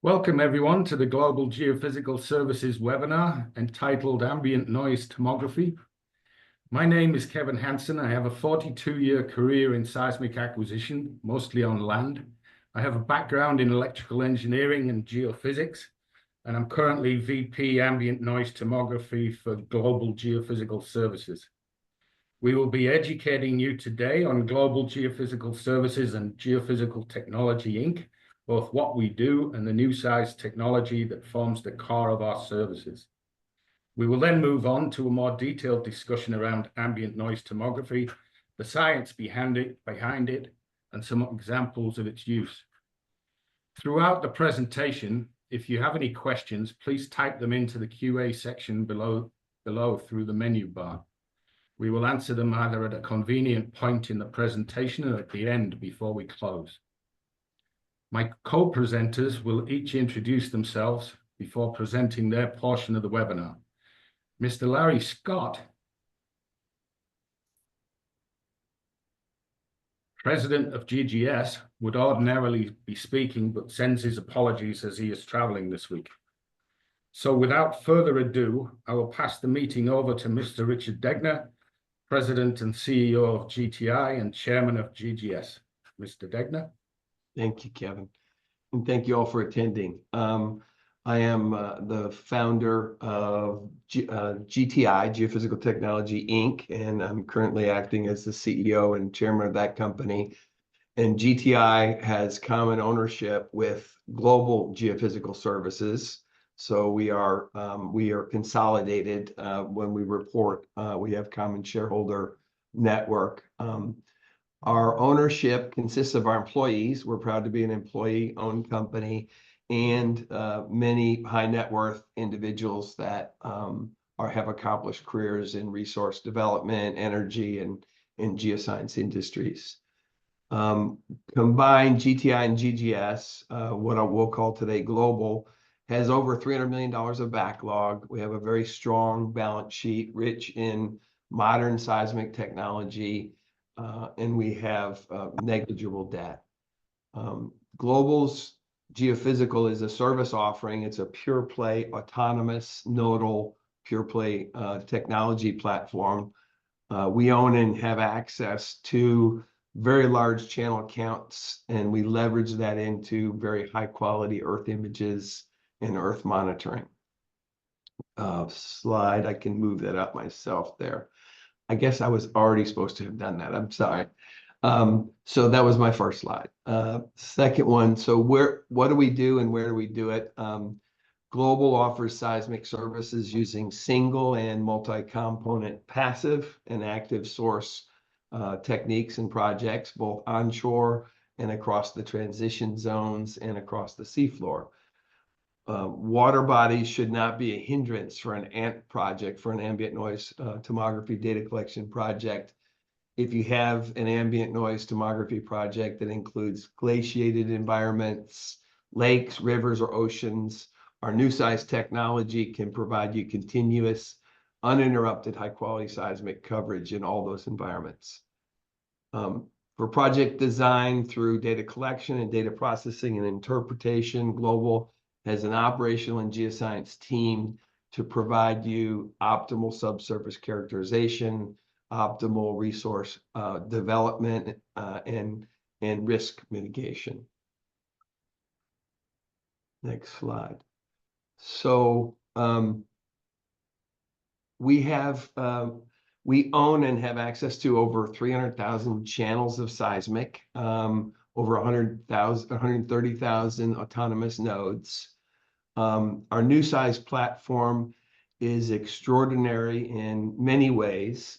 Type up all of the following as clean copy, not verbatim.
Welcome everyone to the Global Geophysical Services webinar entitled Ambient Noise Tomography. My name is Kevin Hansen. I have a 42-year career in seismic acquisition, mostly on land. I have a background in electrical engineering and geophysics, and I'm currently VP Ambient Noise Tomography for Global Geophysical Services. We will be educating you today on Global Geophysical Services and Geophysical Technology, Inc., both what we do and the NuSeis technology that forms the core of our services. We will then move on to a more detailed discussion around ambient noise tomography, the science behind it, and some examples of its use. Throughout the presentation, if you have any questions, please type them into the QA section below through the menu bar. We will answer them either at a convenient point in the presentation or at the end before we close. My co-presenters will each introduce themselves before presenting their portion of the webinar. Mr. Larry Scott, President of GGS, would ordinarily be speaking, but sends his apologies as he is traveling this week. So without further ado, I will pass the meeting over to Mr. Richard Degner, President and CEO of GTI and Chairman of GGS. Mr. Degner. Thank you, Kevin. And thank you all for attending. I am the founder of GTI, Geophysical Technology, Inc., and I'm currently acting as the CEO and chairman of that company. And GTI has common ownership with Global Geophysical Services. So we are consolidated when we report. We have common shareholder network. Our ownership consists of our employees. We're proud to be an employee-owned company, and many high net worth individuals that have accomplished careers in resource development, energy, and geoscience industries. Combined, GTI and GGS, what we'll call today Global, has over $300 million of backlog. We have a very strong balance sheet, rich in modern seismic technology, and we have negligible debt. Global's geophysical is a service offering. It's a pure play, autonomous, nodal, pure play technology platform. We own and have access to very large channel counts, and we leverage that into very high quality Earth images and Earth monitoring. Slide, I can move that up myself there. I guess I was already supposed to have done that. I'm sorry. So that was my first slide. Second one, so what do we do and where do we do it? Global offers seismic services using single and multi-component passive and active source techniques and projects, both onshore and across the transition zones and across the seafloor. Water bodies should not be a hindrance for an ANT project, for an ambient noise tomography data collection project. If you have an ambient noise tomography project that includes glaciated environments, lakes, rivers, or oceans, our NuSeis technology can provide you continuous, uninterrupted, high-quality seismic coverage in all those environments. For project design through data collection and data processing and interpretation, Global has an operational and geoscience team to provide you optimal subsurface characterization, optimal resource development, and risk mitigation. Next slide. So we own and have access to over 300,000 channels of seismic, over 130,000 autonomous nodes. Our NuSeis platform is extraordinary in many ways.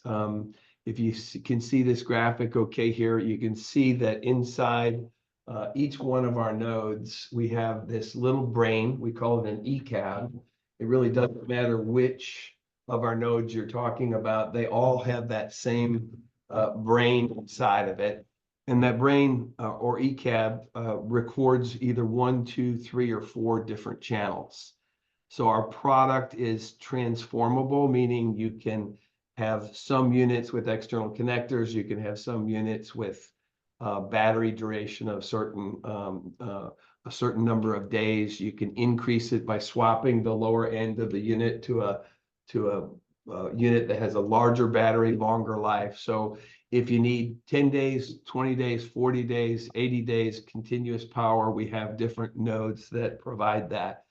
If you can see this graphic okay here, you can see that inside each one of our nodes, we have this little brain. We call it an ECAB. It really doesn't matter which of our nodes you're talking about. They all have that same brain inside of it. And that brain or ECAB records either 1, 2, 3, or 4 different channels. So our product is transformable, meaning you can have some units with external connectors. You can have some units with battery duration of certain a certain number of days. You can increase it by swapping the lower end of the unit to a unit that has a larger battery, longer life. So if you need 10 days, 20 days, 40 days, 80 days continuous power, we have different nodes that provide that.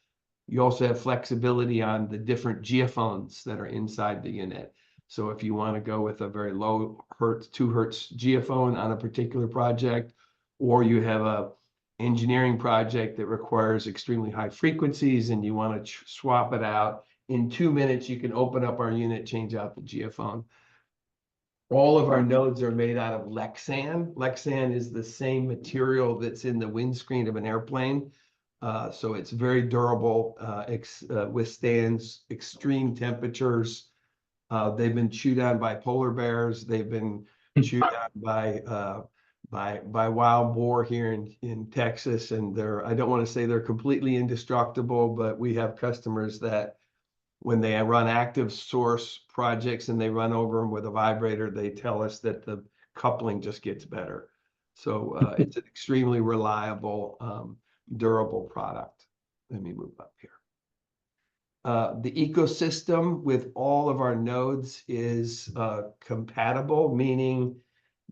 You also have flexibility on the different geophones that are inside the unit. So if you want to go with a very low hertz, 2 hertz geophone on a particular project, or you have a engineering project that requires extremely high frequencies and you want to swap it out, in 2 minutes, you can open up our unit, change out the geophone. All of our nodes are made out of Lexan. Lexan is the same material that's in the windscreen of an airplane. So it's very durable, withstands extreme temperatures. They've been chewed on by polar bears. They've been chewed on by wild boar here in Texas. And I don't want to say they're completely indestructible, but we have customers that when they run active source projects and they run over them with a vibrator, they tell us that the coupling just gets better. So it's an extremely reliable, durable product. Let me move up here. The ecosystem with all of our nodes is compatible, meaning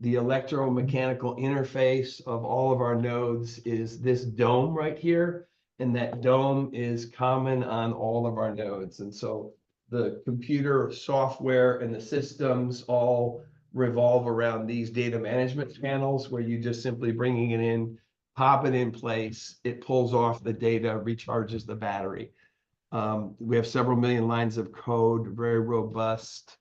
the electromechanical interface of all of our nodes is this dome right here. And that dome is common on all of our nodes. And so the computer software and the systems all revolve around these data management panels where you just simply bringing it in, pop it in place, it pulls off the data, recharges the battery. We have several million lines of code, very robust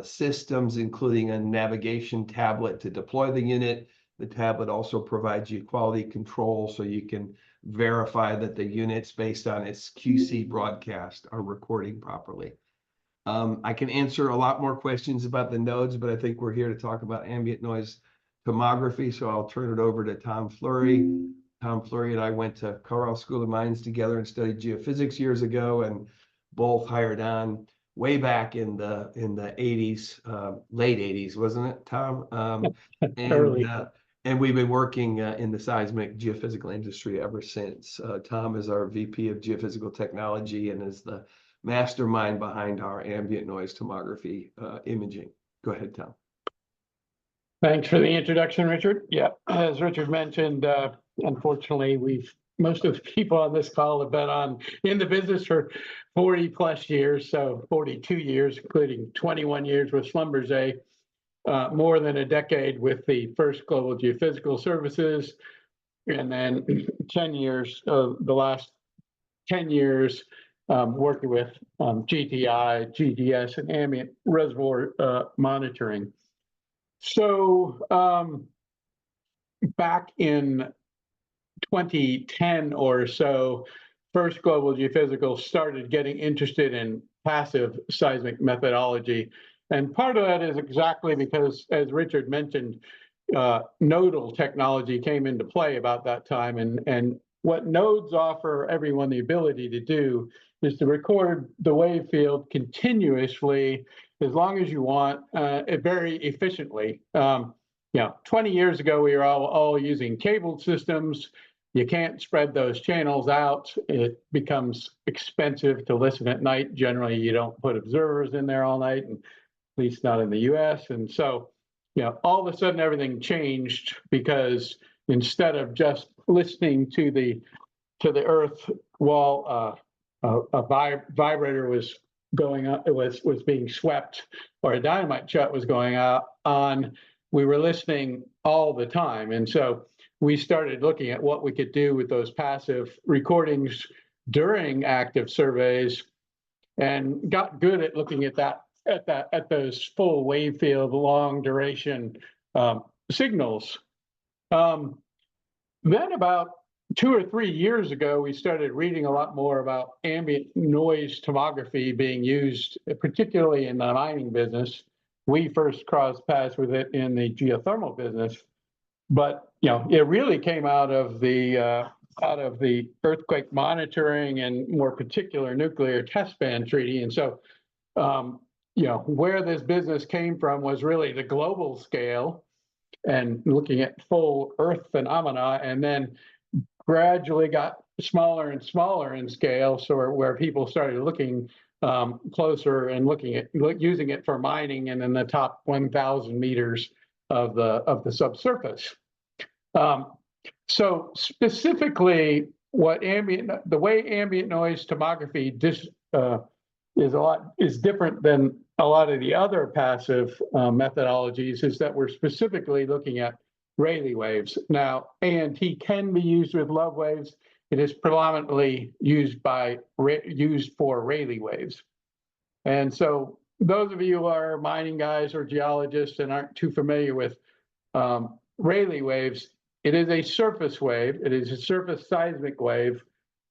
systems, including a navigation tablet to deploy the unit. The tablet also provides you quality control so you can verify that the units based on its QC broadcast are recording properly. I can answer a lot more questions about the nodes, but I think we're here to talk about ambient noise tomography. So I'll turn it over to Tom Fleury. Tom Fleury and I went to Carl School of Mines together and studied geophysics years ago, and both hired on way back in the 80s, late 80s, wasn't it, Tom? Early. And we've been working in the seismic geophysical industry ever since. Tom is our VP of Geophysical Technology and is the mastermind behind our ambient noise tomography imaging. Go ahead, Tom. Thanks for the introduction, Richard. Yeah, as Richard mentioned, unfortunately, most of the people on this call have been in the business for 40 plus years, so 42 years, including 21 years with Schlumberger. More than a decade with the first Global Geophysical Services, and then 10 years, the last 10 years working with GTI, GGS, and Ambient reservoir monitoring. So back in 2010 or so, First Global Geophysical started getting interested in passive seismic methodology. And part of that is exactly because, as Richard mentioned, nodal technology came into play about that time. And what nodes offer everyone the ability to do is to record the wave field continuously as long as you want, very efficiently. 20 years ago, we were all using cabled systems. You can't spread those channels out. It becomes expensive to listen at night. Generally, you don't put observers in there all night, and at least not in the US. And so, all of a sudden everything changed because instead of just listening to the earth while a vibrator was going on, it was being swept, or a dynamite shot was going on, we were listening all the time. And so we started looking at what we could do with those passive recordings during active surveys and got good at looking at that. At those full wave field, long duration signals. Then about 2 or 3 years ago, we started reading a lot more about ambient noise tomography being used, particularly in the mining business. We first crossed paths with it in the geothermal business, but it really came out of the earthquake monitoring and more particular nuclear test ban treaty. And so where this business came from was really the global scale and looking at full Earth phenomena, and then gradually got smaller and smaller in scale, so where people started looking closer and using it for mining and in the top 1,000 meters of the subsurface. So specifically, the way ambient noise tomography is different than a lot of the other passive methodologies is that we're specifically looking at Rayleigh waves. Now, ANT can be used with love waves. It is predominantly used for Rayleigh waves. And so those of you who are mining guys or geologists and aren't too familiar with Rayleigh waves, it is a surface wave. It is a surface seismic wave.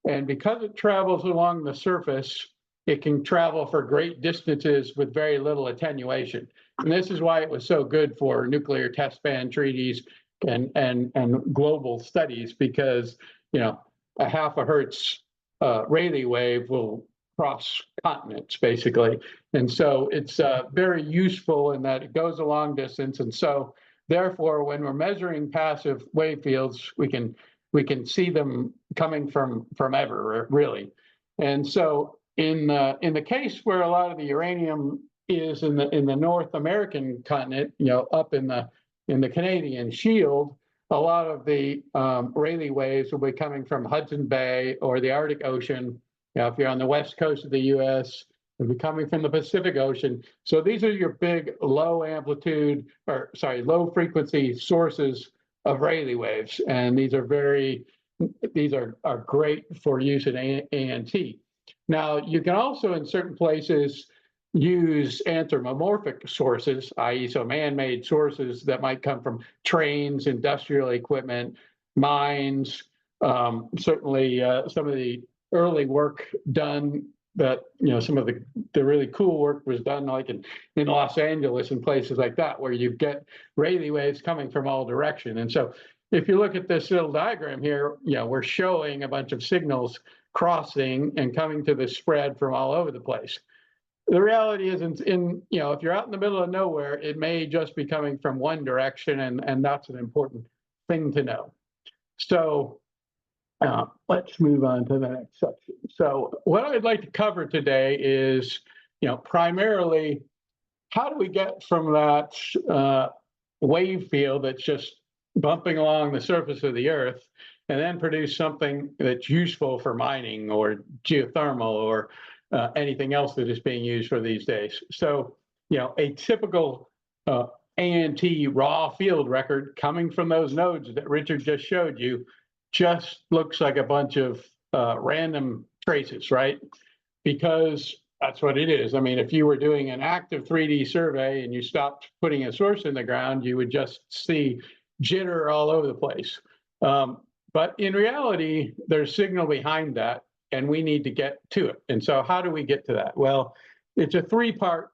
And because it travels along the surface, it can travel for great distances with very little attenuation. And this is why it was so good for nuclear test ban treaties and global studies, because, you know, a half a hertz Rayleigh wave will cross continents, basically. And so it's very useful in that it goes a long distance. And so therefore, when we're measuring passive wave fields, we can see them coming from ever, really. And so in the case where a lot of the uranium is in the North American continent, you know, up in the Canadian Shield, a lot of the Rayleigh waves will be coming from Hudson Bay or the Arctic Ocean. You know, if you're on the west coast of the U.S., it'll be coming from the Pacific Ocean. So these are your big low frequency sources of Rayleigh waves, and these are great for use in ANT. Now, you can also in certain places use anthropomorphic sources, i.e. so man-made sources that might come from trains, industrial equipment, mines, certainly some of the early work done that, you know, some of the really cool work was done like in Los Angeles and places like that, where you get Rayleigh waves coming from all direction. And so if you look at this little diagram here, you know, we're showing a bunch of signals crossing and coming to the spread from all over the place. The reality is, you know, if you're out in the middle of nowhere, it may just be coming from one direction, and that's an important thing to know. So let's move on to the next section. So what I'd like to cover today is, you know, primarily how do we get from that wave field that's just bumping along the surface of the Earth and then produce something that's useful for mining or geothermal or anything else that is being used for these days. So, you know, a typical ANT raw field record coming from those nodes that Richard just showed you just looks like a bunch of random traces, right? Because that's what it is. I mean, if you were doing an active 3D survey and you stopped putting a source in the ground, you would just see jitter all over the place. But in reality, there's signal behind that, and we need to get to it. And so how do we get to that? Well, it's a three-part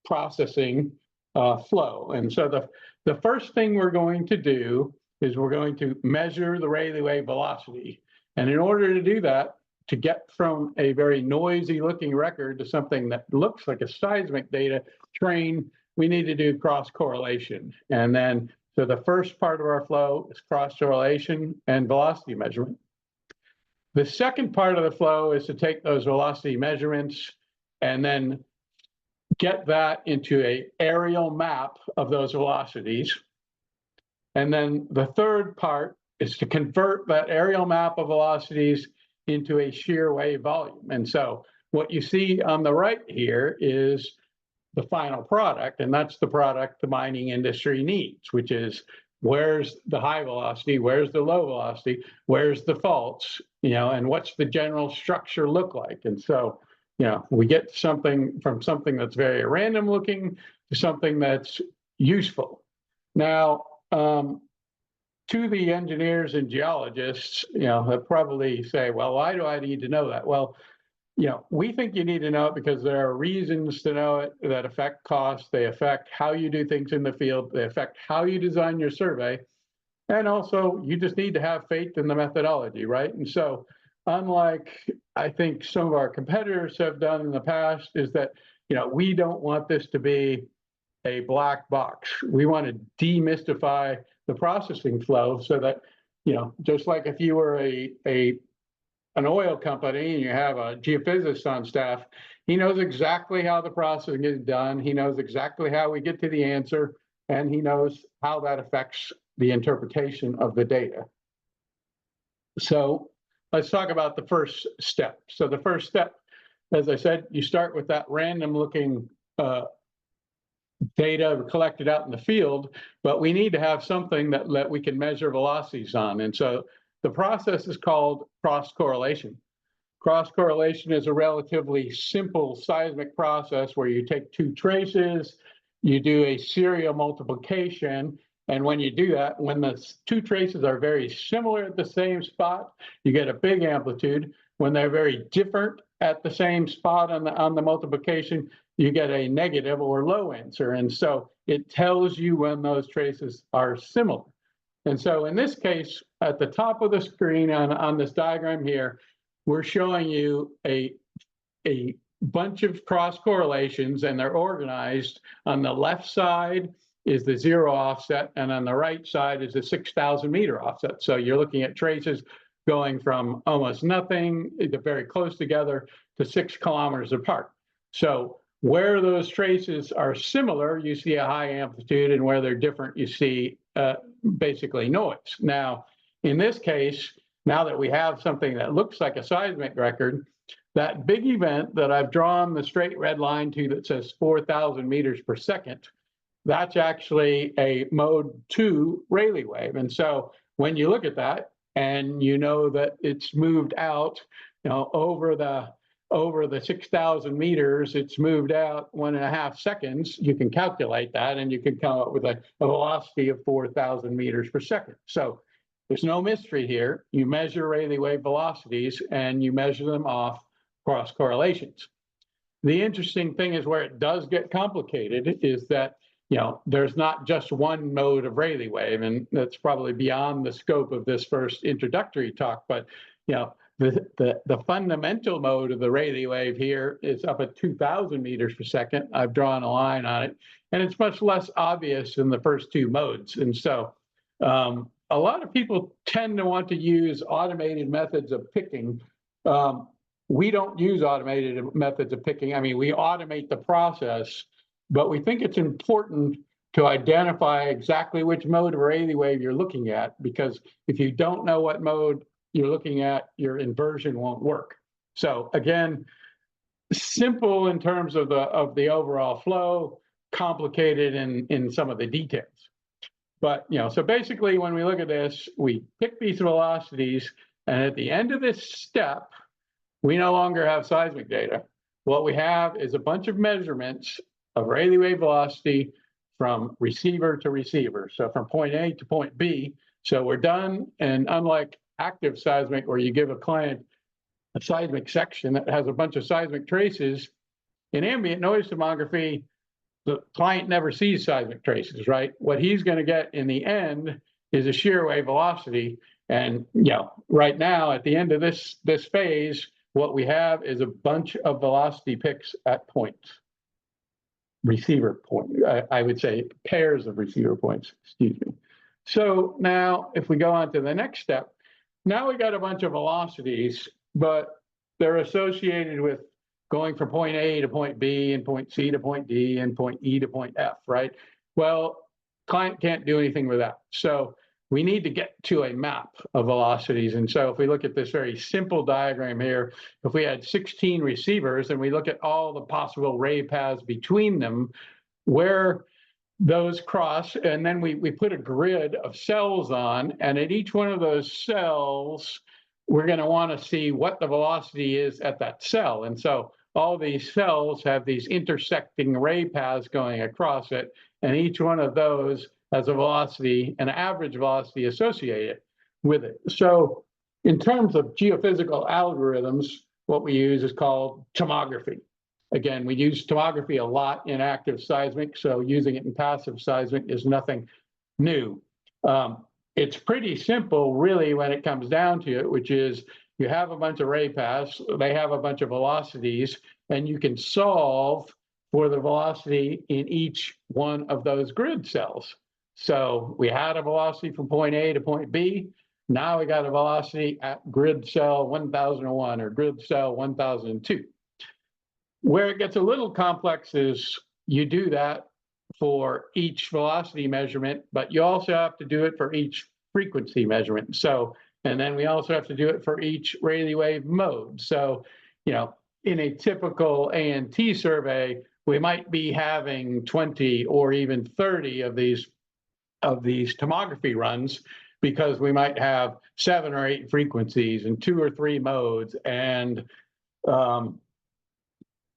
processing flow. And so the first thing we're going to do is we're going to measure the Rayleigh wave velocity. And in order to do that, to get from a very noisy looking record to something that looks like a seismic data train, we need to do cross correlation. And then, so the first part of our flow is cross correlation and velocity measurement. The second part of the flow is to take those velocity measurements and then get that into an aerial map of those velocities. And then the third part is to convert that aerial map of velocities into a shear wave volume. And so what you see on the right here is the final product, and that's the product the mining industry needs, which is where's the high velocity, where's the low velocity, where's the faults, you know, and what's the general structure look like. And so, you know, we get something from something that's very random looking to something that's useful. Now, to the engineers and geologists, you know, they'll probably say, well, why do I need to know that? Well, you know, we think you need to know it because there are reasons to know it that affect costs. They affect how you do things in the field. They affect how you design your survey. And also, you just need to have faith in the methodology, right? And so, unlike I think some of our competitors have done in the past, is that, you know, we don't want this to be a black box. We want to demystify the processing flow so that just like if you were an oil company and you have a geophysicist on staff, he knows exactly how the processing is done. He knows exactly how we get to the answer, and he knows how that affects the interpretation of the data. So let's talk about the first step. So the first step, as I said, you start with that random looking data collected out in the field, but we need to have something that we can measure velocities on. And so the process is called cross-correlation. Cross-correlation is a relatively simple seismic process where you take two traces, you do a serial multiplication, and when you do that, when the two traces are very similar at the same spot, you get a big amplitude. When they're very different at the same spot on the multiplication, you get a negative or low answer. And so it tells you when those traces are similar. And so in this case, at the top of the screen on this diagram here, we're showing you a bunch of cross correlations, and they're organized. On the left side is the 0 offset, and on the right side is the 6,000 meter offset. So you're looking at traces going from almost nothing, very close together, to 6 kilometers apart. So where those traces are similar, you see a high amplitude, and where they're different, you see basically noise. Now, in this case, now that we have something that looks like a seismic record, that big event that I've drawn the straight red line to that says 4,000 meters per second, that's actually a mode 2 Rayleigh wave. And so when you look at that and you know that it's moved out, over the 6,000 meters, it's moved out 1.5 seconds, you can calculate that and you can come up with a velocity of 4,000 meters per second. So there's no mystery here. You measure Rayleigh wave velocities and you measure them off cross correlations. The interesting thing is where it does get complicated is that, there's not just one mode of Rayleigh wave, and that's probably beyond the scope of this first introductory talk, but, the fundamental mode of the Rayleigh wave here is up at 2,000 meters per second. I've drawn a line on it, and it's much less obvious than the first two modes. And so a lot of people tend to want to use automated methods of picking. We don't use automated methods of picking. I mean, we automate the process, but we think it's important to identify exactly which mode of Rayleigh wave you're looking at, because if you don't know what mode you're looking at, your inversion won't work. So again, simple in terms of the overall flow, complicated in some of the details. But, so basically when we look at this, we pick these velocities, and at the end of this step, we no longer have seismic data. What we have is a bunch of measurements of Rayleigh wave velocity from receiver to receiver. So from point A to point B. So we're done. And unlike active seismic, where you give a client a seismic section that has a bunch of seismic traces, in ambient noise tomography, the client never sees seismic traces, right? What he's going to get in the end is a shear wave velocity. And right now, at the end of this phase, what we have is a bunch of velocity picks at points. Receiver point, I would say pairs of receiver points, excuse me. So now if we go on to the next step, now we got a bunch of velocities, but they're associated with going from point A to point B and point C to point D and point E to point F, right? Well, client can't do anything with that. So we need to get to a map of velocities. And so if we look at this very simple diagram here, if we had 16 receivers and we look at all the possible ray paths between them, where those cross, and then we put a grid of cells on, and at each one of those cells, we're going to want to see what the velocity is at that cell. And so all these cells have these intersecting ray paths going across it, and each one of those has a velocity, an average velocity associated with it. So in terms of geophysical algorithms, what we use is called tomography. Again, we use tomography a lot in active seismic, so using it in passive seismic is nothing new. It's pretty simple, really, when it comes down to it, which is you have a bunch of ray paths, they have a bunch of velocities, and you can solve for the velocity in each one of those grid cells. So we had a velocity from point A to point B. Now we got a velocity at grid cell 1001 or grid cell 1002. Where it gets a little complex is you do that for each velocity measurement, but you also have to do it for each frequency measurement. So, and then we also have to do it for each Rayleigh wave mode. So, you know, in a typical ANT survey, we might be having 20 or even 30 of these tomography runs, because we might have 7 or 8 frequencies and 2 or 3 modes, and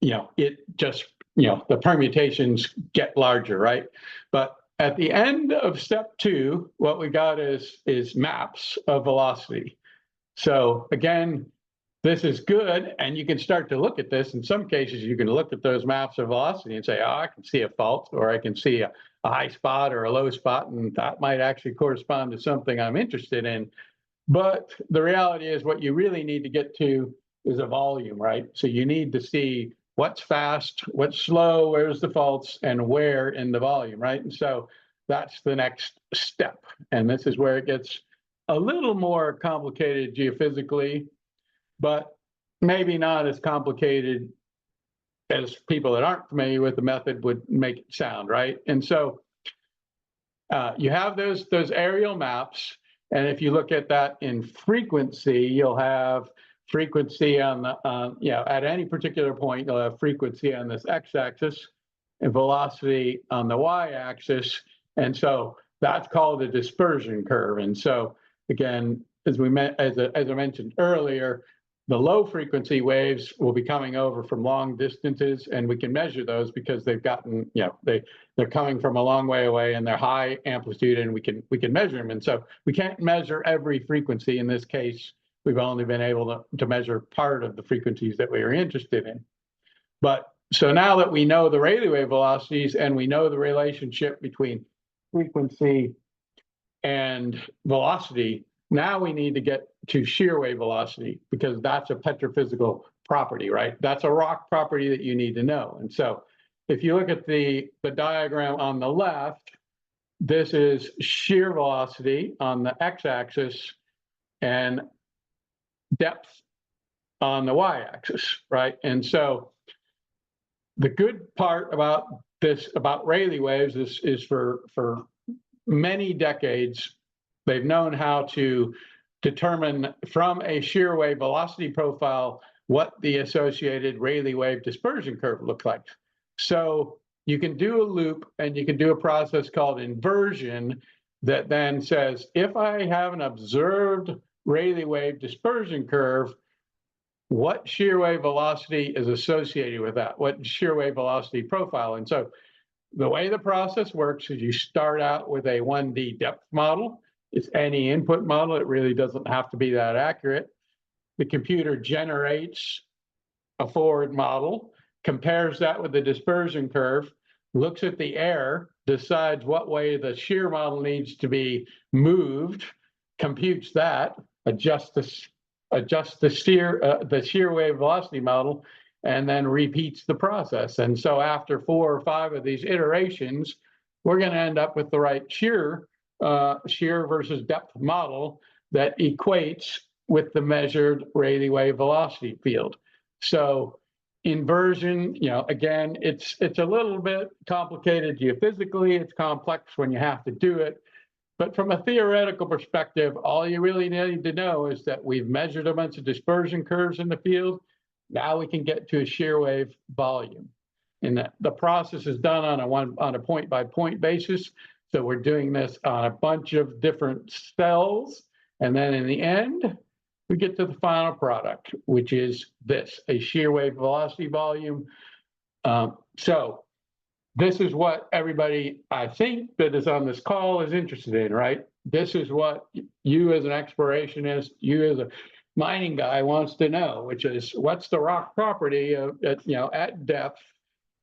you know, it just, you know, the permutations get larger, right? But at the end of step 2, what we got is maps of velocity. So again, this is good, and you can start to look at this. In some cases, you can look at those maps of velocity and say, oh, I can see a fault, or I can see a high spot or a low spot, and that might actually correspond to something I'm interested in. But the reality is what you really need to get to is a volume, right? So you need to see what's fast, what's slow, where's the faults, and where in the volume, right? And so that's the next step. And this is where it gets a little more complicated geophysically, but maybe not as complicated as people that aren't familiar with the method would make it sound, right? And so you have those aerial maps, and if you look at that in frequency, you'll have frequency on the, you know, at any particular point, you'll have frequency on this x-axis and velocity on the y-axis, and so that's called a dispersion curve. And so again, as I mentioned earlier, the low frequency waves will be coming over from long distances, and we can measure those because they've gotten, you know, they're coming from a long way away and they're high amplitude, and we can measure them. And so we can't measure every frequency. In this case, we've only been able to measure part of the frequencies that we are interested in. But so now that we know the Rayleigh wave velocities and we know the relationship between frequency and velocity, now we need to get to shear wave velocity, because that's a petrophysical property, right? That's a rock property that you need to know. And so if you look at the diagram on the left, this is shear velocity on the x-axis and depth on the y-axis, right? And so the good part about this, about Rayleigh waves, is for many decades, they've known how to determine from a shear wave velocity profile what the associated Rayleigh wave dispersion curve looks like. So you can do a loop, and you can do a process called inversion that then says, if I have an observed Rayleigh wave dispersion curve, what shear wave velocity is associated with that? What shear wave velocity profile? And so the way the process works is you start out with a 1D depth model. It's any input model. It really doesn't have to be that accurate. The computer generates a forward model, compares that with the dispersion curve, looks at the error, decides what way the shear model needs to be moved, computes that, adjusts the shear wave velocity model, and then repeats the process. And so after 4 or 5 of these iterations, we're going to end up with the right shear versus depth model that equates with the measured Rayleigh wave velocity field. So inversion, you know, again, it's a little bit complicated geophysically. It's complex when you have to do it. But from a theoretical perspective, all you really need to know is that we've measured a bunch of dispersion curves in the field. Now we can get to a shear wave volume. And the process is done on a point-by-point basis. So we're doing this on a bunch of different cells. And then in the end, we get to the final product, which is this, a shear wave velocity volume. So this is what everybody, I think, that is on this call is interested in, right? This is what you as an explorationist, you as a mining guy wants to know, which is what's the rock property of, at depth,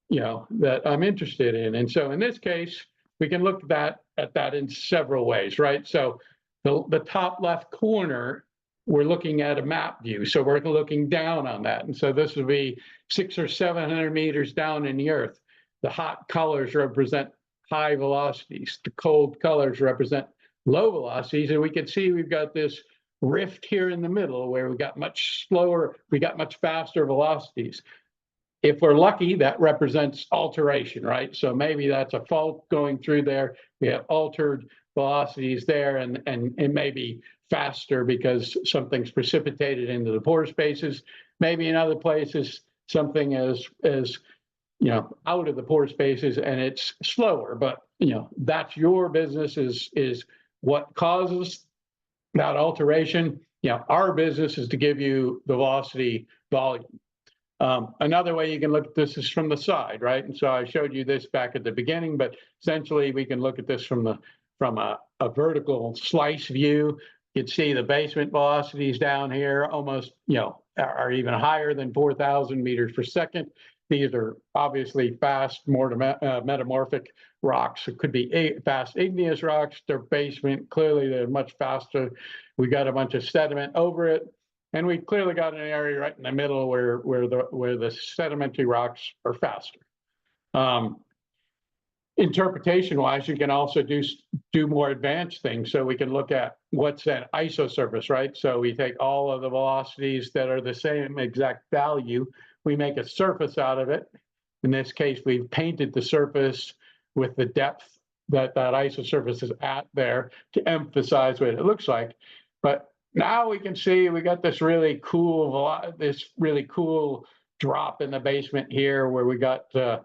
that I'm interested in. And so in this case, we can look at that in several ways, right? So the top left corner, we're looking at a map view. So we're looking down on that. And so this would be 600 or 700 meters down in the earth. The hot colors represent high velocities. The cold colors represent low velocities. And we can see we've got this rift here in the middle where we got much slower, we got much faster velocities. If we're lucky, that represents alteration, right? So maybe that's a fault going through there. We have altered velocities there, and it may be faster because something's precipitated into the pore spaces. Maybe in other places, something is out of the pore spaces and it's slower. But that's your business, is what causes that alteration. Our business is to give you the velocity volume. Another way you can look at this is from the side, right? And so I showed you this back at the beginning, but essentially we can look at this from a vertical slice view. You'd see the basement velocities down here almost, are even higher than 4,000 meters per second. These are obviously fast, more metamorphic rocks. It could be fast igneous rocks. They're basement. Clearly, they're much faster. We got a bunch of sediment over it. And we clearly got an area right in the middle where the sedimentary rocks are faster. Interpretation-wise, you can also do more advanced things. So we can look at what's an isosurface, right? So we take all of the velocities that are the same exact value. We make a surface out of it. In this case, we've painted the surface with the depth that isosurface is at there to emphasize what it looks like. But now we can see we got this really cool drop in the basement here where we got a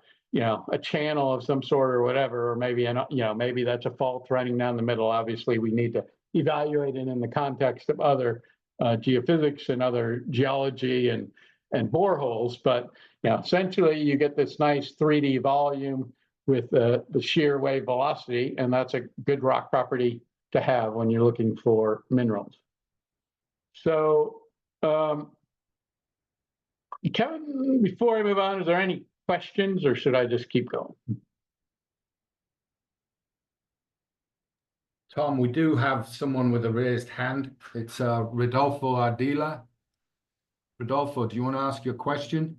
channel of some sort or whatever, or maybe maybe that's a fault running down the middle. Obviously, we need to evaluate it in the context of other geophysics and other geology and boreholes. But essentially, you get this nice 3D volume with the shear wave velocity, and that's a good rock property to have when you're looking for minerals. So, Kevin, before I move on, is there any questions or should I just keep going? Tom, we do have someone with a raised hand. It's Rodolfo Ardila. Rodolfo, do you want to ask your question?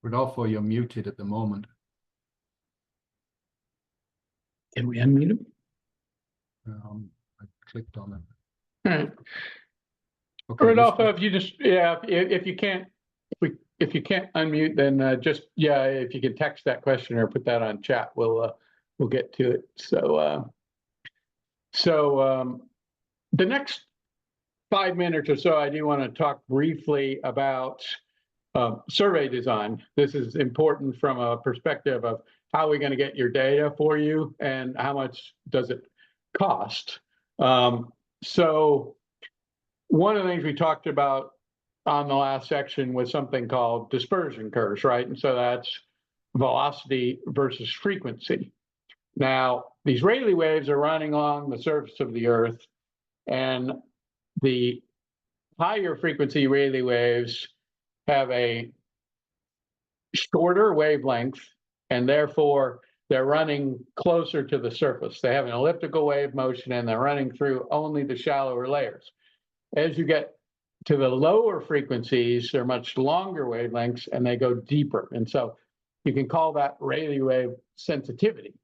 Rodolfo, you're muted at the moment. Can we unmute him? I clicked on it. All right. Okay, Rodolfo, if you just, if you can't unmute, then if you can text that question or put that on chat, we'll get to it. So, the next 5 minutes or so, I do want to talk briefly about survey design. This is important from a perspective of how are we going to get your data for you and how much does it cost. So one of the things we talked about on the last section was something called dispersion curves, right? And so that's velocity versus frequency. Now, these Rayleigh waves are running along the surface of the Earth, and the higher frequency Rayleigh waves have a shorter wavelength, and therefore they're running closer to the surface. They have an elliptical wave motion, and they're running through only the shallower layers. As you get to the lower frequencies, they're much longer wavelengths, and they go deeper. And so you can call that Rayleigh wave sensitivity.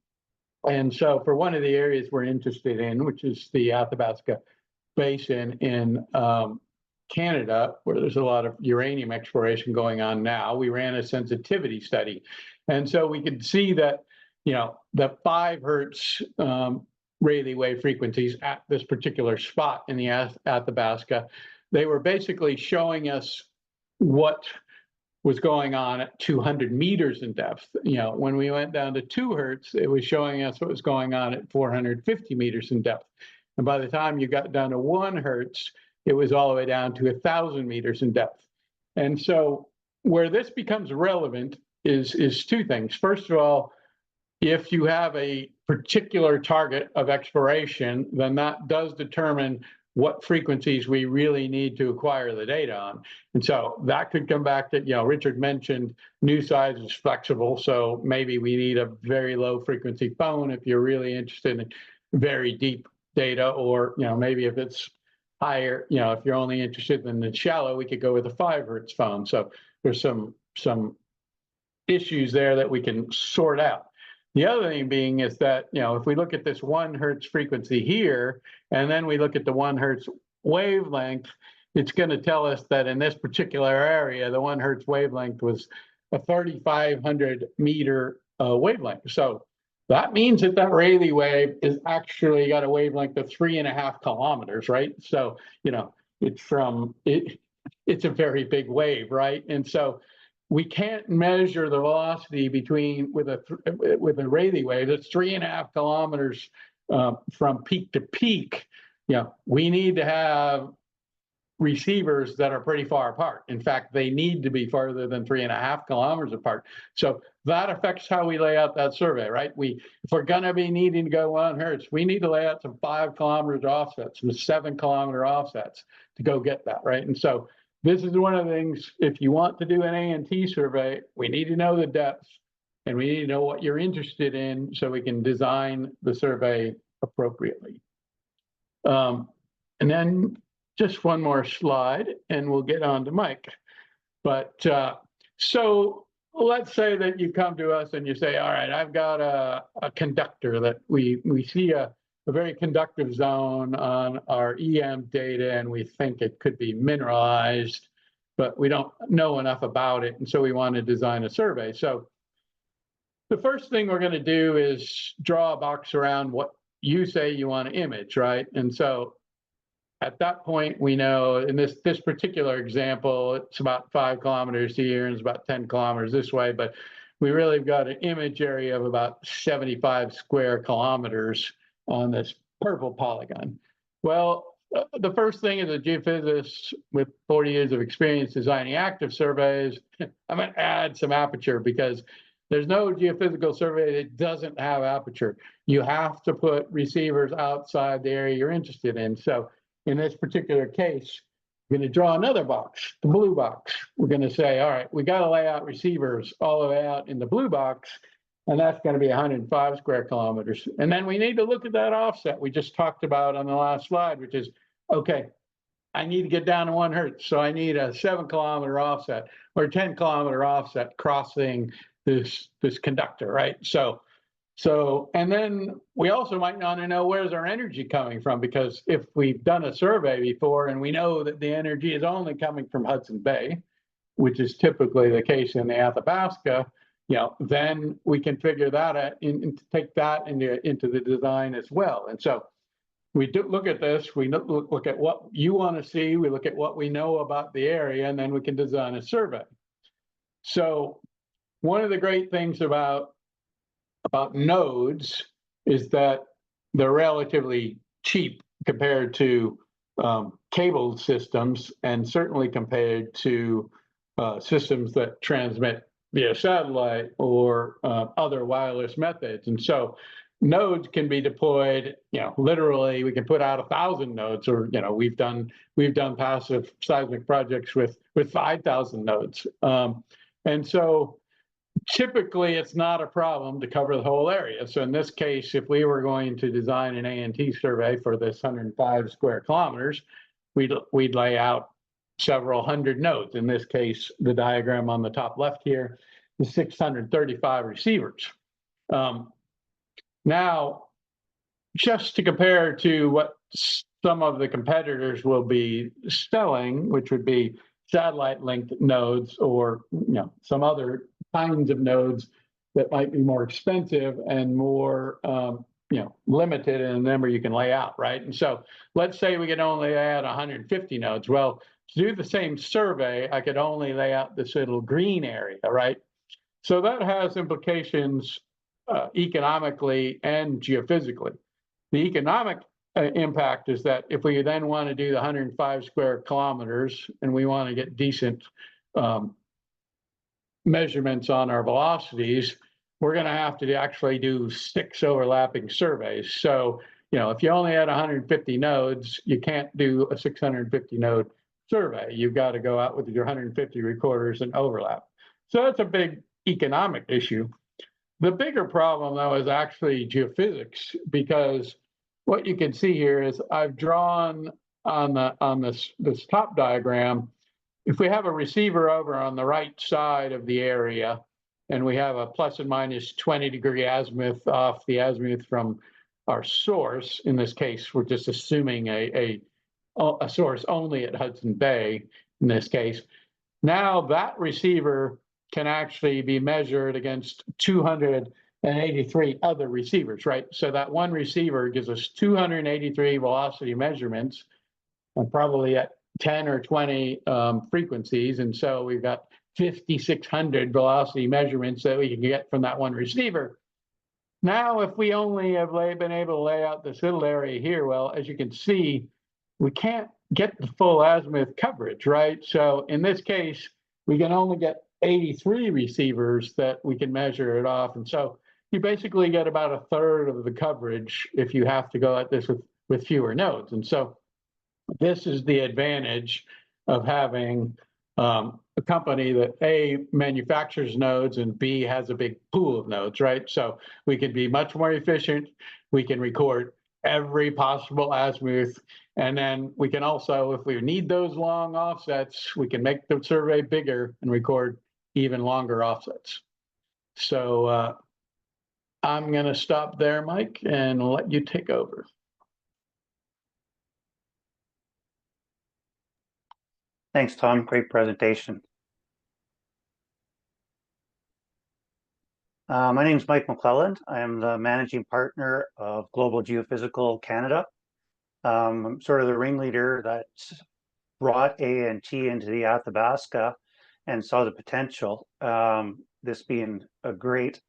And so for one of the areas we're interested in, which is the Athabasca Basin in Canada, where there's a lot of uranium exploration going on now, we ran a sensitivity study. And so we could see that, the 5 hertz Rayleigh wave frequencies at this particular spot in the Athabasca, they were basically showing us what was going on at 200 meters in depth. When we went down to 2 hertz, it was showing us what was going on at 450 meters in depth. And by the time you got down to 1 hertz, it was all the way down to 1,000 meters in depth. And so where this becomes relevant is 2 things. First of all, if you have a particular target of exploration, then that does determine what frequencies we really need to acquire the data on. And so that could come back to, Richard mentioned NuSeis is flexible. So maybe we need a very low frequency phone if you're really interested in very deep data, or, maybe if it's higher, if you're only interested in the shallow, we could go with a 5 hertz phone. So there's some issues there that we can sort out. The other thing being is that, if we look at this 1 hertz frequency here, and then we look at the 1 hertz wavelength, it's going to tell us that in this particular area, the 1 hertz wavelength was a 3,500 meter wavelength. So that means that Rayleigh wave is actually got a wavelength of 3.5 kilometers, right? So, it's a very big wave, right? And so we can't measure the velocity with a Rayleigh wave that's 3.5 kilometers from peak to peak. We need to have receivers that are pretty far apart. In fact, they need to be farther than 3.5 kilometers apart. So that affects how we lay out that survey, right? If we're going to be needing to go 1 hertz, we need to lay out some 5 kilometers offsets, some 7 kilometer offsets to go get that, right? And so this is one of the things, if you want to do an ANT survey, we need to know the depth and we need to know what you're interested in so we can design the survey appropriately. And then just one more slide and we'll get on to Mike. But so let's say that you come to us and you say, all right, I've got a conductor that we see a very conductive zone on our EM data and we think it could be mineralized, but we don't know enough about it. And so we want to design a survey. So the first thing we're going to do is draw a box around what you say you want to image, right? And so at that point, we know in this particular example, it's about 5 kilometers here and it's about 10 kilometers this way, but we really have got an image area of about 75 square kilometers on this purple polygon. Well, the first thing as a geophysicist with 40 years of experience designing active surveys, I'm going to add some aperture because there's no geophysical survey that doesn't have aperture. You have to put receivers outside the area you're interested in. So in this particular case, we're going to draw another box, the blue box. We're going to say, all right, we got to lay out receivers all the way out in the blue box, and that's going to be 105 square kilometers. And then we need to look at that offset we just talked about on the last slide, which is, okay, I need to get down to 1 hertz. So I need a 7 kilometer offset or 10 kilometer offset crossing this conductor, right? So, and then we also might want to know where's our energy coming from, because if we've done a survey before and we know that the energy is only coming from Hudson Bay, which is typically the case in the Athabasca, then we can figure that out and take that into the design as well. And so we do look at this, we look at what you want to see, we look at what we know about the area, and then we can design a survey. So one of the great things about nodes is that they're relatively cheap compared to cable systems, and certainly compared to systems that transmit via satellite or other wireless methods. And so nodes can be deployed, literally we can put out 1,000 nodes, or we've done passive seismic projects with 5,000 nodes. And so typically it's not a problem to cover the whole area. So in this case, if we were going to design an ANT survey for this 105 square kilometers, we'd lay out several hundred nodes. In this case, the diagram on the top left here is 635 receivers. Now, just to compare to what some of the competitors will be selling, which would be satellite linked nodes or some other kinds of nodes that might be more expensive and more limited in the number you can lay out, right? And so let's say we could only add 150 nodes. Well, to do the same survey, I could only lay out this little green area, right? So that has implications economically and geophysically. The economic impact is that if we then want to do the 105 square kilometers and we want to get decent measurements on our velocities, we're going to have to actually do 6 overlapping surveys. So, if you only had 150 nodes, you can't do a 650 node survey. You've got to go out with your 150 recorders and overlap. So that's a big economic issue. The bigger problem, though, is actually geophysics, because what you can see here is I've drawn on this top diagram. If we have a receiver over on the right side of the area, and we have a plus and minus 20-degree azimuth off the azimuth from our source. In this case, we're just assuming a source only at Hudson Bay in this case. Now that receiver can actually be measured against 283 other receivers, right? So that one receiver gives us 283 velocity measurements, and probably at 10 or 20 frequencies. And so we've got 5,600 velocity measurements that we can get from that one receiver. Now, if we only have been able to lay out this little area here, well, as you can see, we can't get the full azimuth coverage, right? So in this case, we can only get 83 receivers that we can measure it off. And so you basically get about a third of the coverage if you have to go at this with fewer nodes. And so this is the advantage of having a company that A, manufactures nodes, and B, has a big pool of nodes, right? So we can be much more efficient. We can record every possible azimuth. And then we can also, if we need those long offsets, we can make the survey bigger and record even longer offsets. So I'm going to stop there, Mike, and let you take over. Thanks, Tom. Great presentation. My name is Mike McClelland. I am the managing partner of Global Geophysical Canada. I'm sort of the ringleader that brought A&T into the Athabasca and saw the potential. This being a great,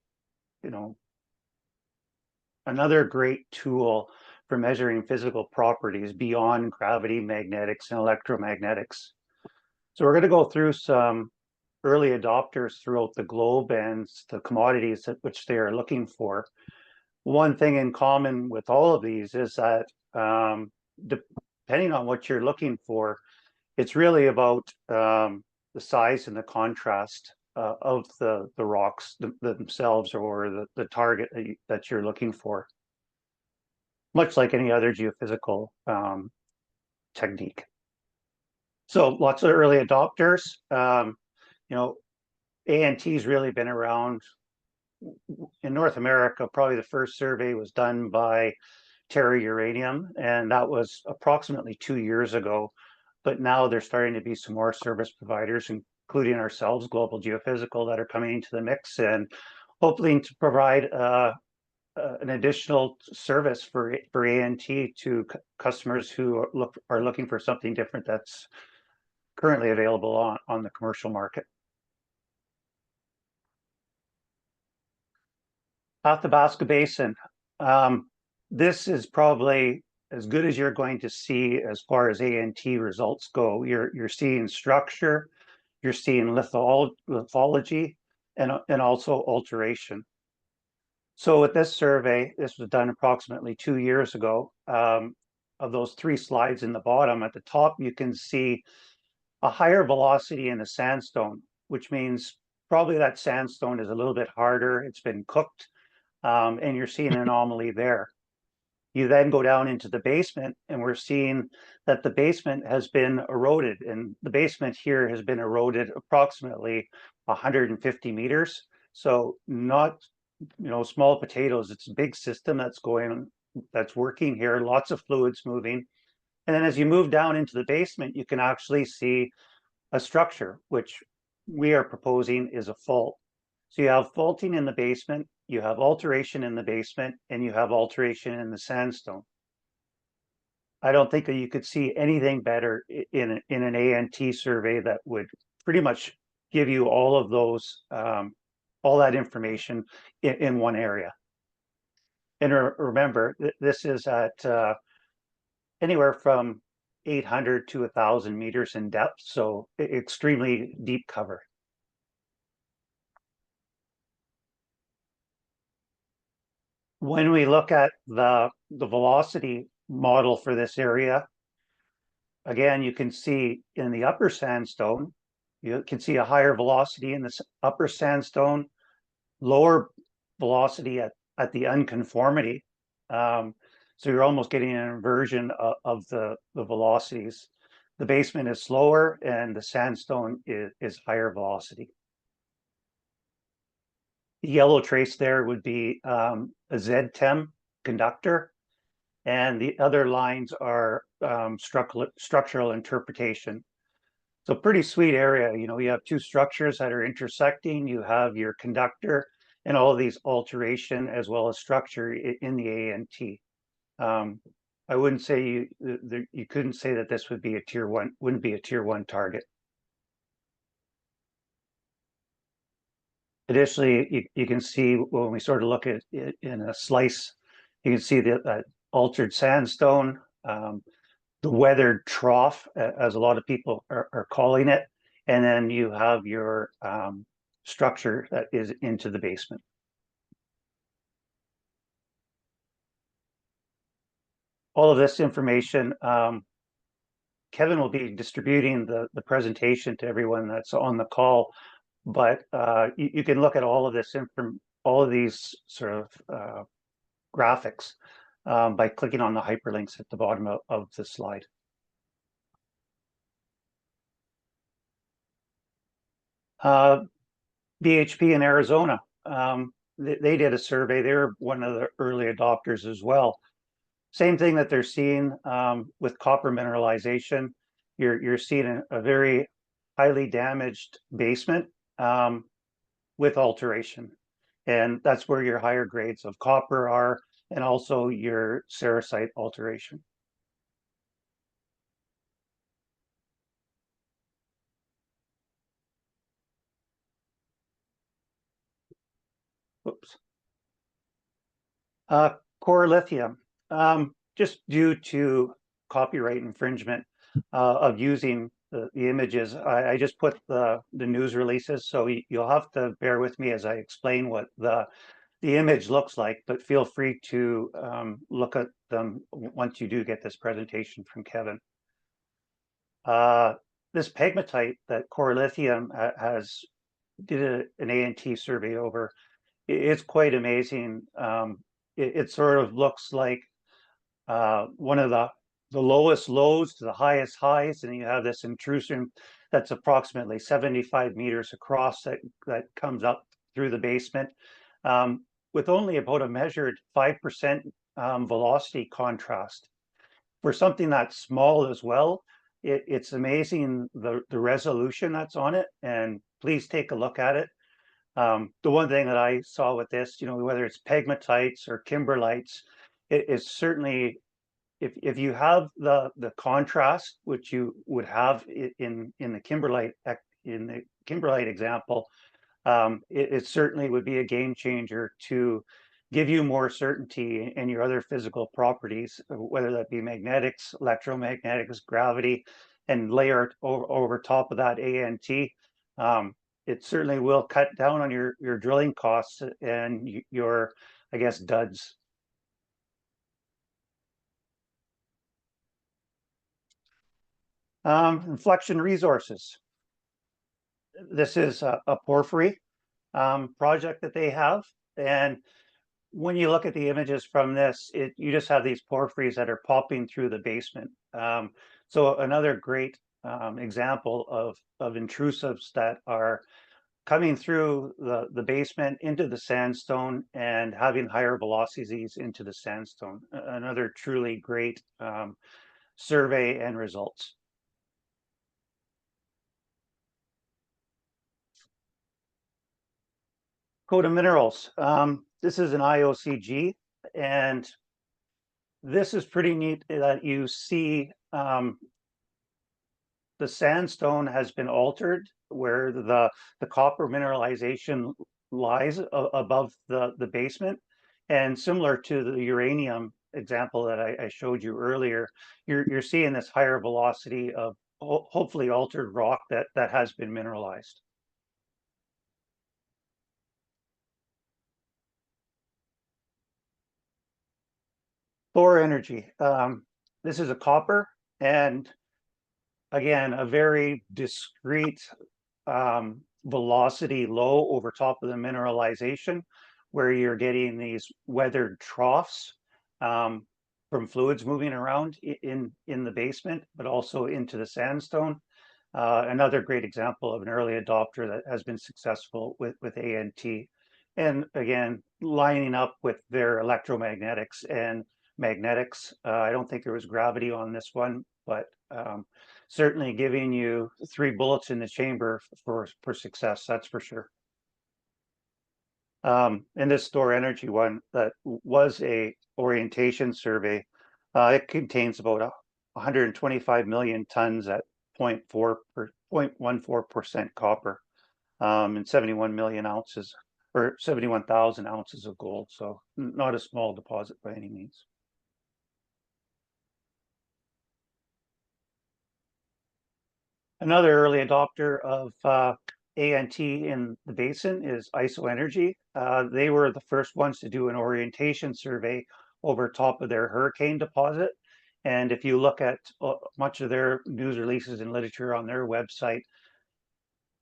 another great tool for measuring physical properties beyond gravity, magnetics, and electromagnetics. So we're going to go through some early adopters throughout the globe and the commodities at which they are looking for. One thing in common with all of these is that depending on what you're looking for, it's really about the size and the contrast of the rocks themselves, or the target that you're looking for, much like any other geophysical technique. So lots of early adopters. A&T's really been around in North America. Probably the first survey was done by Terra Uranium, and that was approximately 2 years ago. But now there's starting to be some more service providers, including ourselves, Global Geophysical, that are coming into the mix and hopefully to provide an additional service for A&T to customers who are looking for something different that's currently available on the commercial market. Athabasca Basin. This is probably as good as you're going to see as far as A&T results go. You're seeing structure, you're seeing lithology, and also alteration. So with this survey, this was done approximately 2 years ago. Of those 3 slides in the bottom, at the top, you can see a higher velocity in the sandstone, which means probably that sandstone is a little bit harder. It's been cooked, and you're seeing an anomaly there. You then go down into the basement, and we're seeing that the basement has been eroded, and the basement here has been eroded approximately 150 meters. So not, small potatoes. It's a big system that's working here. Lots of fluids moving. And then as you move down into the basement, you can actually see a structure, which we are proposing is a fault. So you have faulting in the basement, you have alteration in the basement, and you have alteration in the sandstone. I don't think that you could see anything better in an A&T survey that would pretty much give you all of those, all that information in one area. And remember, this is at anywhere from 800 to 1,000 meters in depth, so extremely deep cover. When we look at the velocity model for this area, again, you can see in the upper sandstone, you can see a higher velocity in the upper sandstone, lower velocity at the unconformity. So you're almost getting an inversion of the velocities. The basement is slower and the sandstone is higher velocity. The yellow trace there would be a Z-TEM conductor, and the other lines are structural interpretation. So pretty sweet area. You know, you have two structures that are intersecting. You have your conductor and all of these alteration as well as structure in the ANT. I wouldn't say you couldn't say that this would be a tier one, wouldn't be a tier one target. Additionally, you can see when we sort of look at it in a slice, you can see the altered sandstone, the weathered trough, as a lot of people are calling it, and then you have your structure that is into the basement. All of this information, Kevin will be distributing the presentation to everyone that's on the call, but you can look at all of this all of these sort of graphics by clicking on the hyperlinks at the bottom of the slide. BHP in Arizona, they did a survey. They're one of the early adopters as well. Same thing that they're seeing with copper mineralization. You're seeing a very highly damaged basement with alteration. And that's where your higher grades of copper are, and also your sericite alteration. Oops. Core lithium, just due to copyright infringement of using the images, I just put the news releases, so you'll have to bear with me as I explain what the image looks like, but feel free to look at them once you do get this presentation from Kevin. This pegmatite that Core Lithium did an ANT survey over, it's quite amazing. It sort of looks like one of the lowest lows to the highest highs, and you have this intrusion that's approximately 75 meters across that comes up through the basement with only about a measured 5% velocity contrast. For something that's small as well, it's amazing the resolution that's on it, and please take a look at it. The one thing that I saw with this, you know, whether it's pegmatites or kimberlites, it is certainly, if you have the contrast, which you would have in the kimberlite example, it certainly would be a game changer to give you more certainty in your other physical properties, whether that be magnetics, electromagnetics, gravity, and layer over top of that ANT. It certainly will cut down on your drilling costs and your, I guess, duds. Inflection resources. This is a porphyry project that they have, and when you look at the images from this, you just have these porphyries that are popping through the basement. So another great example of intrusives that are coming through the basement into the sandstone and having higher velocities into the sandstone. Another truly great survey and results. Code of minerals. This is an IOCG, and this is pretty neat that you see the sandstone has been altered where the copper mineralization lies above the basement. And similar to the uranium example that I showed you earlier, you're seeing this higher velocity of hopefully altered rock that has been mineralized. Thor energy. This is a copper, and again, a very discrete velocity low over top of the mineralization, where you're getting these weathered troughs from fluids moving around in the basement, but also into the sandstone. Another great example of an early adopter that has been successful with ANT. And again, lining up with their electromagnetics and magnetics. I don't think there was gravity on this one, but certainly giving you 3 bullets in the chamber for success, that's for sure. In this store energy one, that was a orientation survey. It contains about 125 million tons at 0.14% copper, and 71 million ounces or 71,000 ounces of gold. So not a small deposit by any means. Another early adopter of ANT in the basin is IsoEnergy. They were the first ones to do an orientation survey over top of their hurricane deposit. And if you look at much of their news releases and literature on their website,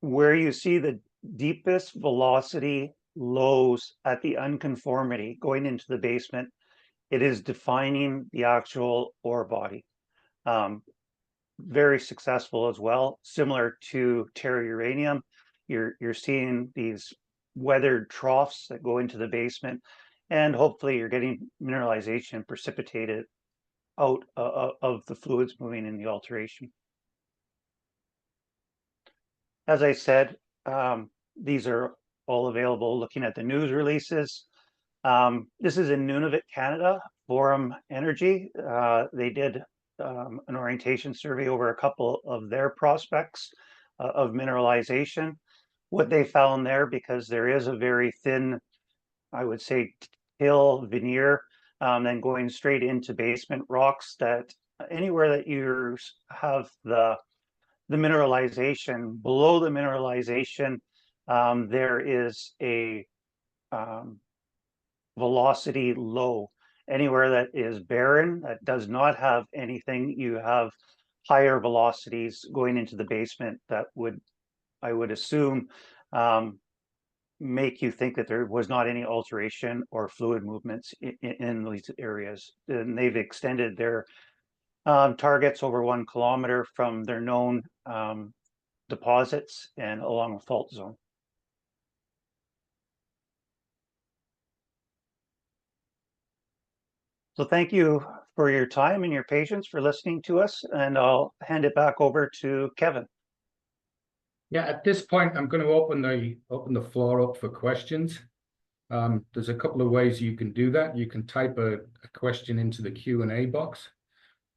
where you see the deepest velocity lows at the unconformity going into the basement, it is defining the actual ore body. Very successful as well. Similar to terra uranium, you're seeing these weathered troughs that go into the basement, and hopefully you're getting mineralization precipitated out of the fluids moving in the alteration. As I said, these are all available looking at the news releases. This is in Nunavut, Canada, Forum Energy. They did an orientation survey over a couple of their prospects of mineralization. What they found there, because there is a very thin, I would say, till veneer, then going straight into basement rocks, that anywhere that you have the mineralization, below the mineralization, there is a velocity low. Anywhere that is barren, that does not have anything, you have higher velocities going into the basement that would, I would assume, make you think that there was not any alteration or fluid movements in these areas. And they've extended their targets over 1 kilometer from their known deposits and along a fault zone. So thank you for your time and your patience for listening to us, and I'll hand it back over to Kevin. Yeah, at this point, I'm going to open the floor up for questions. There's a couple of ways you can do that. You can type a question into the Q&A box,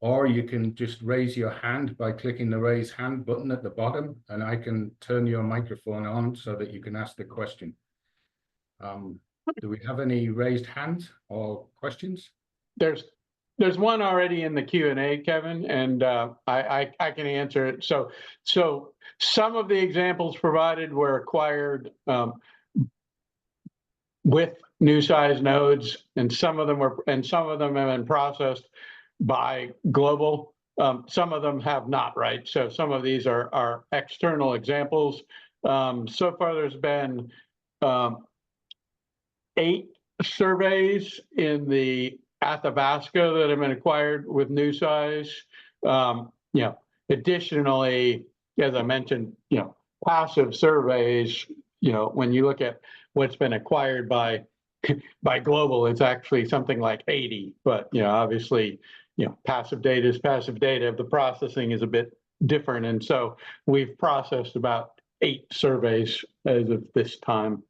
or you can just raise your hand by clicking the raise hand button at the bottom, and I can turn your microphone on so that you can ask the question. Do we have any raised hands or questions? There's one already in the Q&A, Kevin, and I can answer it. So some of the examples provided were acquired with NuSeis nodes, and some of them have been processed by Global. Some of them have not, right? So some of these are external examples. So far, there's been 8 surveys in the Athabasca that have been acquired with NuSeis. Additionally, as I mentioned, passive surveys, when you look at what's been acquired by Global, it's actually something like 80. But, obviously, passive data is passive data. The processing is a bit different. And so we've processed about 8 surveys as of this time.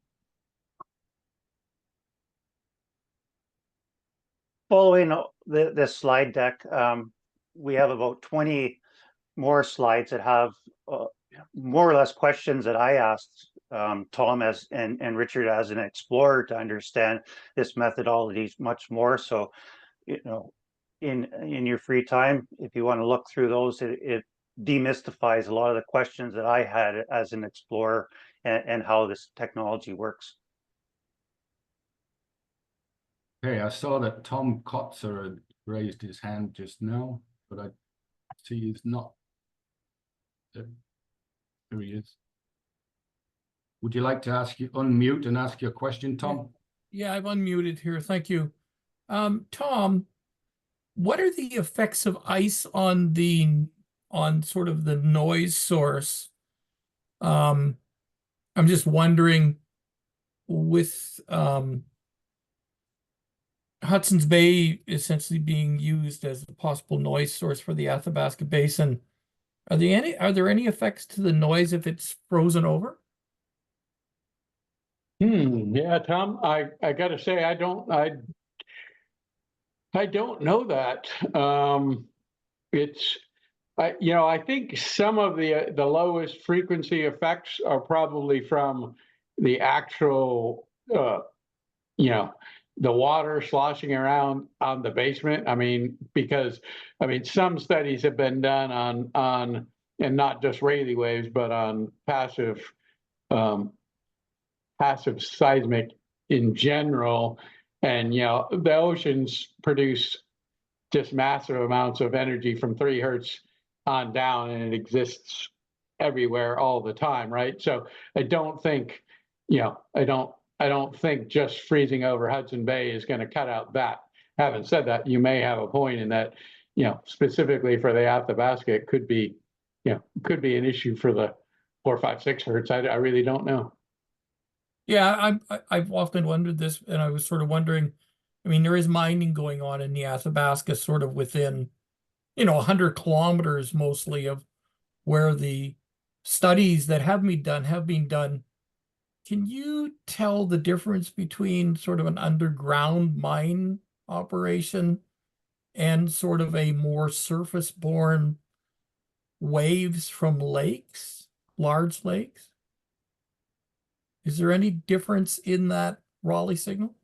Following this slide deck, we have about 20 more slides that have more or less questions that I asked Tom and Richard as an explorer to understand this methodology much more. So, in your free time, if you want to look through those, it demystifies a lot of the questions that I had as an explorer and how this technology works. Okay, I saw that Tom Kotzer had raised his hand just now, but I see he's not. There he is. Would you like to unmute and ask your question, Tom? Yeah, I've unmuted here. Thank you. Tom, what are the effects of ice on sort of the noise source? I'm just wondering, with Hudson's Bay essentially being used as a possible noise source for the Athabasca Basin, are there any effects to the noise if it's frozen over? Yeah, Tom, I gotta say, I don't know that. I think some of the lowest frequency effects are probably from the actual, the water sloshing around on the basement. I mean, because some studies have been done on and not just Rayleigh waves, but on passive seismic in general. And the oceans produce just massive amounts of energy from 3 hertz on down, and it exists everywhere all the time, right? So I don't think, I don't think just freezing over Hudson Bay is going to cut out that. Having said that, you may have a point in that, specifically for the Athabasca, it could be an issue for the 4, 5, 6 hertz. I really don't know. Yeah, I've often wondered this, and I was sort of wondering, I mean, there is mining going on in the Athabasca sort of within, 100 kilometers mostly of where the studies that have been done. Can you tell the difference between sort of an underground mine operation and sort of a more surface-borne waves from lakes, large lakes? Is there any difference in that Rayleigh signal?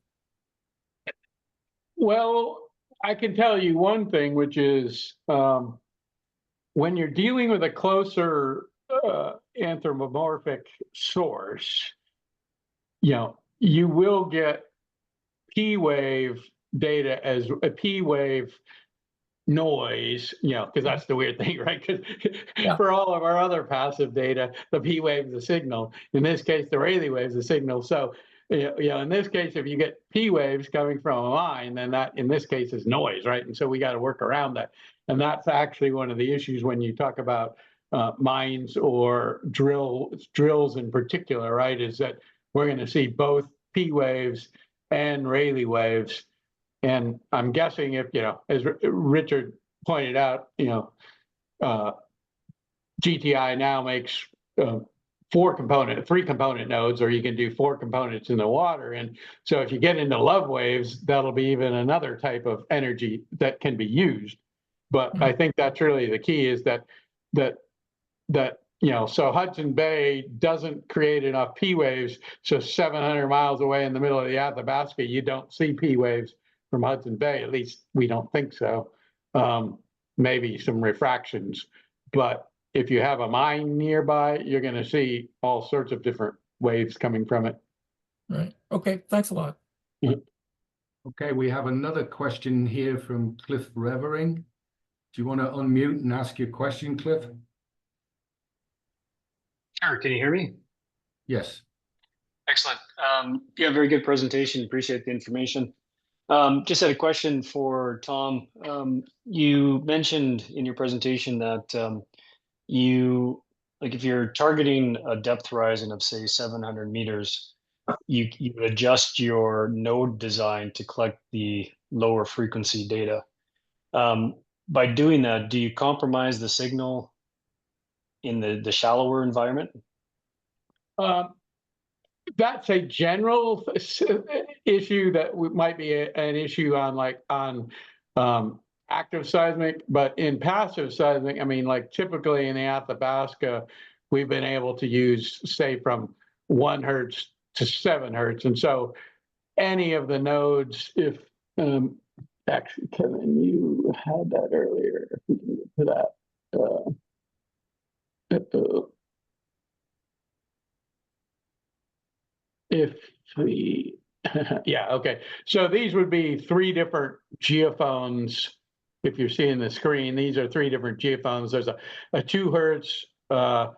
Well, I can tell you one thing, which is when you're dealing with a closer anthropomorphic source, you will get P wave data as a P wave noise, because that's the weird thing, right? Because for all of our other passive data, the P wave is the signal. In this case, the Rayleigh wave is the signal. So, in this case, if you get P waves coming from a mine, then that in this case is noise, right? And so we got to work around that. And that's actually one of the issues when you talk about mines or drills in particular, right? Is that we're going to see both P waves and Rayleigh waves. And I'm guessing if, as Richard pointed out, GTI now makes 3-component nodes, or you can do 4 components in the water. And so if you get into love waves, that'll be even another type of energy that can be used. But I think that's really the key, is that so Hudson Bay doesn't create enough P waves. So 700 miles away in the middle of the Athabasca, you don't see P waves from Hudson Bay. At least we don't think so. Maybe some refractions, but if you have a mine nearby, you're going to see all sorts of different waves coming from it. Right. Okay. Thanks a lot. Okay, we have another question here from Cliff Revering. Do you want to unmute and ask your question, Cliff? Sure. Can you hear me? Yes. Excellent. Yeah, very good presentation. Appreciate the information. Just had a question for Tom. You mentioned in your presentation that if you're targeting a depth horizon of, say, 700 meters, you would adjust your node design to collect the lower frequency data. By doing that, do you compromise the signal in the shallower environment? That's a general issue that might be an issue on active seismic, but in passive seismic, I mean, like typically in the Athabasca, we've been able to use, say, from 1 hertz to 7 hertz. And so any of the nodes, if actually, Kevin, you had that earlier, if we can get to that. If we, yeah, okay. So these would be 3 different geophones. If you're seeing the screen, these are 3 different geophones. There's a 2 hertz, what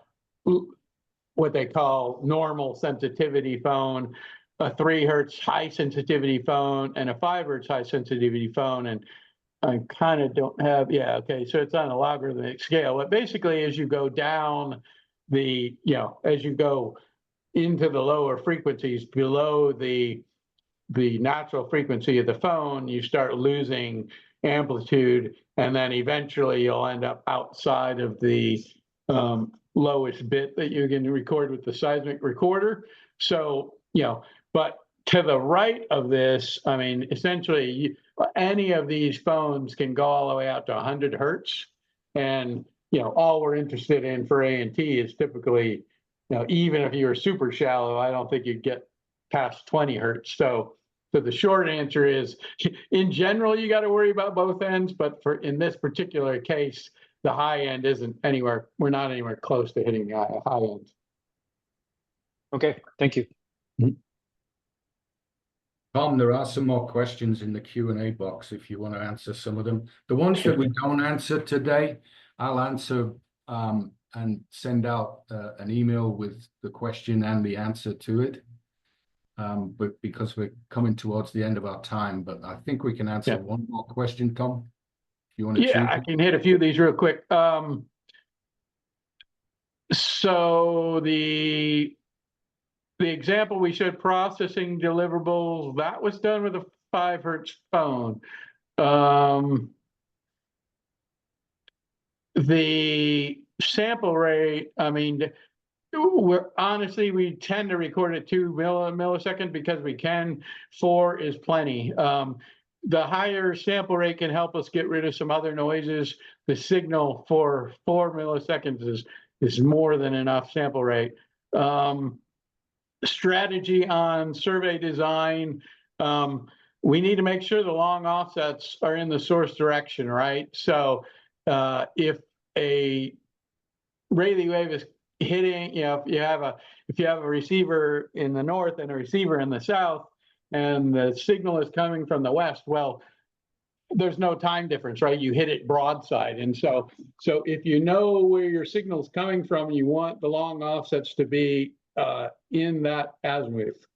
they call normal sensitivity phone, a 3 hertz high sensitivity phone, and a 5 hertz high sensitivity phone. And I kind of don't have, yeah, okay. So it's on a logarithmic scale. But basically, as you go down as you go into the lower frequencies below the natural frequency of the phone, you start losing amplitude, and then eventually you'll end up outside of the lowest bit that you can record with the seismic recorder. So, but to the right of this, I mean, essentially any of these phones can go all the way out to 100 hertz. And, all we're interested in for A&T is typically, even if you were super shallow, I don't think you'd get past 20 hertz. So the short answer is, in general, you got to worry about both ends, but in this particular case, the high end isn't anywhere. We're not anywhere close to hitting the high end. Okay, thank you. Tom, there are some more questions in the Q&A box if you want to answer some of them. The ones that we don't answer today, I'll answer and send out an email with the question and the answer to it. But because we're coming towards the end of our time, but I think we can answer one more question, Tom, if you want to choose. I can hit a few of these real quick. So the example we showed, processing deliverables, that was done with a 5 hertz phone. The sample rate, I mean, we tend to record at 2 milliseconds because we can. 4 is plenty. The higher sample rate can help us get rid of some other noises. The signal for 4 milliseconds is more than enough sample rate. Strategy on survey design. We need to make sure the long offsets are in the source direction, right? So if a Rayleigh wave is hitting, if you have a receiver in the north and a receiver in the south, and the signal is coming from the west, well, there's no time difference, right? You hit it broadside. And so if you know where your signal's coming from, you want the long offsets to be in that azimuth.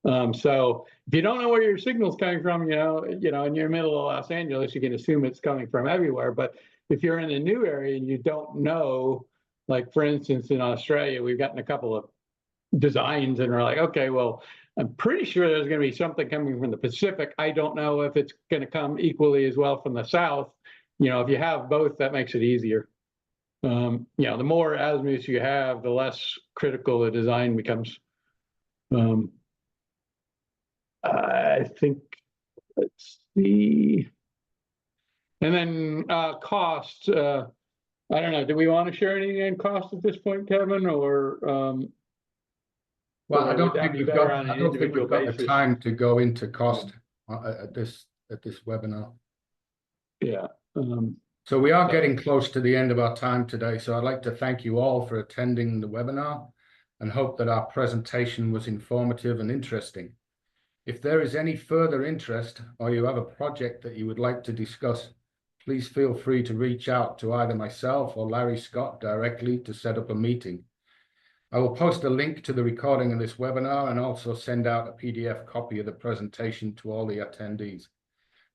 So if you don't know where your signal's coming from, and you're in the middle of Los Angeles, you can assume it's coming from everywhere. But if you're in a new area and you don't know, like for instance, in Australia, we've gotten a couple of designs and we're like, okay, well, I'm pretty sure there's going to be something coming from the Pacific. I don't know if it's going to come equally as well from the south. If you have both, that makes it easier. The more azimuths you have, the less critical the design becomes. I think, let's see. And then cost. I don't know. Do we want to share anything on cost at this point, Kevin, or? Well, I don't think we've got the time to go into cost at this webinar. Yeah. So we are getting close to the end of our time today. So I'd like to thank you all for attending the webinar and hope that our presentation was informative and interesting. If there is any further interest or you have a project that you would like to discuss, please feel free to reach out to either myself or Larry Scott directly to set up a meeting. I will post a link to the recording of this webinar and also send out a PDF copy of the presentation to all the attendees.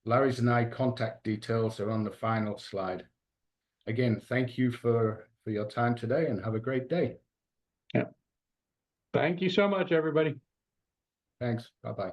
Larry's and I contact details are on the final slide. Again, thank you for your time today and have a great day. Yeah. Thank you so much, everybody. Thanks. Bye-bye.